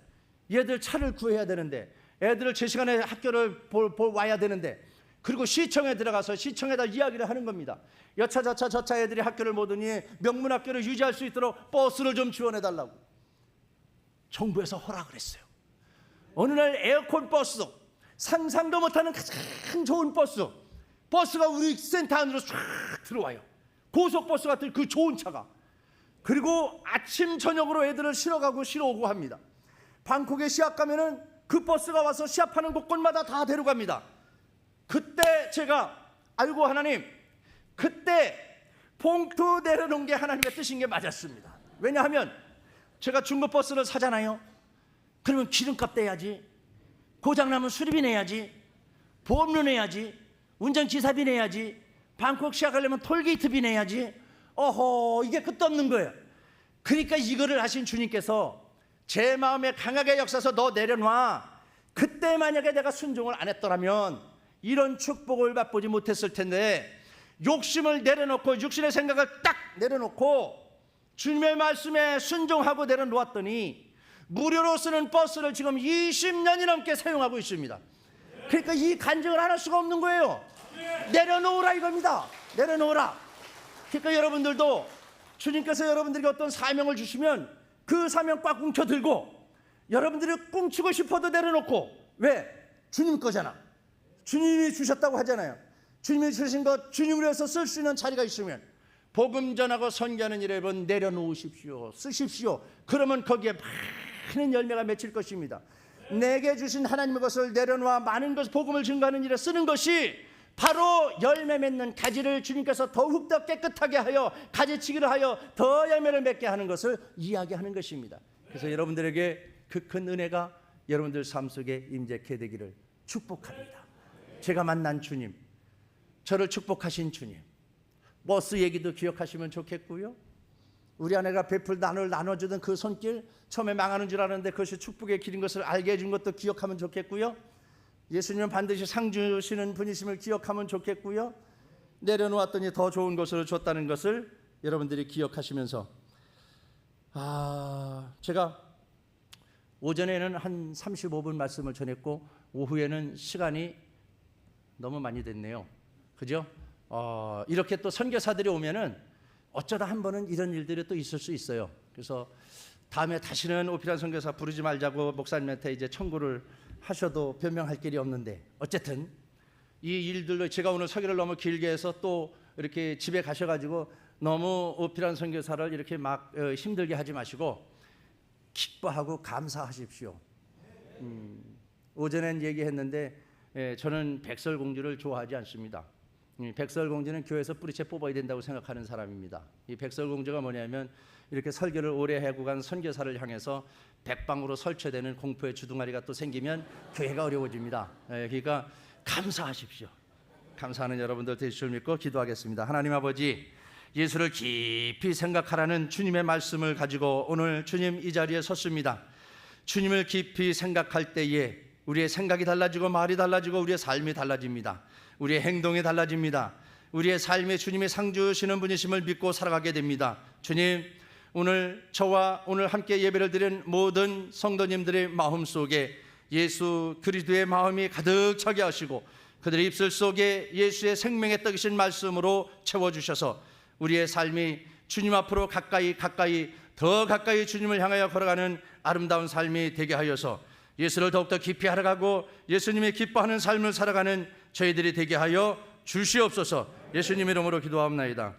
얘들 차를 구해야 되는데, 애들을 제 시간에 학교를 와야 되는데, 그리고 시청에 들어가서 시청에다 이야기를 하는 겁니다. 여차 저차 애들이 학교를 못 오니 명문 학교를 유지할 수 있도록 버스를 좀 지원해달라고 정부에서 허락을 했어요. 어느 날 에어컨 버스, 상상도 못하는 가장 좋은 버스가 우리 센터 안으로 쫙 들어와요. 고속버스 같은 그 좋은 차가. 그리고 아침 저녁으로 애들을 실어가고 실어오고 합니다. 방콕에 시합 가면은 그 버스가 와서 시합하는 곳곳마다 다 데려갑니다. 그때 제가 아이고 하나님, 그때 봉투 내려놓은 게 하나님의 뜻인 게 맞았습니다. 왜냐하면 제가 중고버스를 사잖아요. 그러면 기름값 내야지, 고장나면 수리비 내야지, 보험료 내야지, 운전기사비 내야지, 방콕 시작하려면 톨게이트비 내야지. 어허, 이게 끝도 없는 거예요. 그러니까 이거를 하신 주님께서 제 마음에 강하게 역사서 너 내려놔. 그때 만약에 내가 순종을 안 했더라면 이런 축복을 맛보지 못했을 텐데, 욕심을 내려놓고 육신의 생각을 딱 내려놓고 주님의 말씀에 순종하고 내려놓았더니 무료로 쓰는 버스를 지금 20년이 넘게 사용하고 있습니다. 그러니까 이 간증을 안 할 수가 없는 거예요. 내려놓으라 이겁니다. 내려놓으라. 그러니까 여러분들도 주님께서 여러분들에게 어떤 사명을 주시면 그 사명 꽉 뭉쳐들고, 여러분들이 꽁치고 싶어도 내려놓고, 왜? 주님 거잖아. 주님이 주셨다고 하잖아요. 주님이 주신 것, 주님을 위해서 쓸 수 있는 자리가 있으면 복음 전하고 선교하는 일에 여러분 내려놓으십시오. 쓰십시오. 그러면 거기에 많은 열매가 맺힐 것입니다. 내게 주신 하나님의 것을 내려놓아 많은 것, 복음을 증거하는 일에 쓰는 것이 바로 열매 맺는 가지를 주님께서 더욱 더 깨끗하게 하여 가지치기를 하여 더 열매를 맺게 하는 것을 이야기하는 것입니다. 그래서 여러분들에게 그 큰 은혜가 여러분들 삶 속에 임재케 되기를 축복합니다. 제가 만난 주님, 저를 축복하신 주님, 버스 얘기도 기억하시면 좋겠고요. 우리 아내가 나눠주던 그 손길, 처음에 망하는 줄 알았는데 그것이 축복의 길인 것을 알게 해준 것도 기억하면 좋겠고요. 예수님은 반드시 상 주시는 분이심을 기억하면 좋겠고요. 내려놓았더니 더 좋은 것을 줬다는 것을 여러분들이 기억하시면서, 제가 오전에는 한 35분 말씀을 전했고 오후에는 시간이 너무 많이 됐네요. 그죠? 이렇게 또 선교사들이 오면은 어쩌다 한 번은 이런 일들이 또 있을 수 있어요. 그래서 다음에 다시는 오피란 선교사 부르지 말자고 목사님한테 이제 청구를 하셔도 변명할 길이 없는데, 어쨌든 이 일들로 제가 오늘 설교를 너무 길게 해서 또 이렇게 집에 가셔가지고 너무 오피란 선교사를 이렇게 막 힘들게 하지 마시고 기뻐하고 감사하십시오. 오전엔 얘기했는데 저는 백설공주를 좋아하지 않습니다. 백설공주는 교회에서 뿌리채 뽑아야 된다고 생각하는 사람입니다. 이 백설공주가 뭐냐면 이렇게 설교를 오래 하고 간 선교사를 향해서 백방으로 설치되는 공포의 주둥아리가 또 생기면 교회가 어려워집니다. 그러니까 감사하십시오. 감사하는 여러분들 되실 줄 믿고 기도하겠습니다. 하나님 아버지, 예수를 깊이 생각하라는 주님의 말씀을 가지고 오늘 주님 이 자리에 섰습니다. 주님을 깊이 생각할 때에 우리의 생각이 달라지고 말이 달라지고 우리의 삶이 달라집니다. 우리의 행동이 달라집니다. 우리의 삶에 주님이 상 주시는 분이심을 믿고 살아가게 됩니다. 주님, 오늘 저와 오늘 함께 예배를 드린 모든 성도님들의 마음속에 예수 그리스도의 마음이 가득 차게 하시고 그들의 입술 속에 예수의 생명의 떡이신 말씀으로 채워주셔서 우리의 삶이 주님 앞으로 더 가까이 주님을 향하여 걸어가는 아름다운 삶이 되게 하여서 예수를 더욱더 깊이 알아가고 예수님이 기뻐하는 삶을 살아가는 저희들이 되게 하여 주시옵소서. 예수님 이름으로 기도하옵나이다.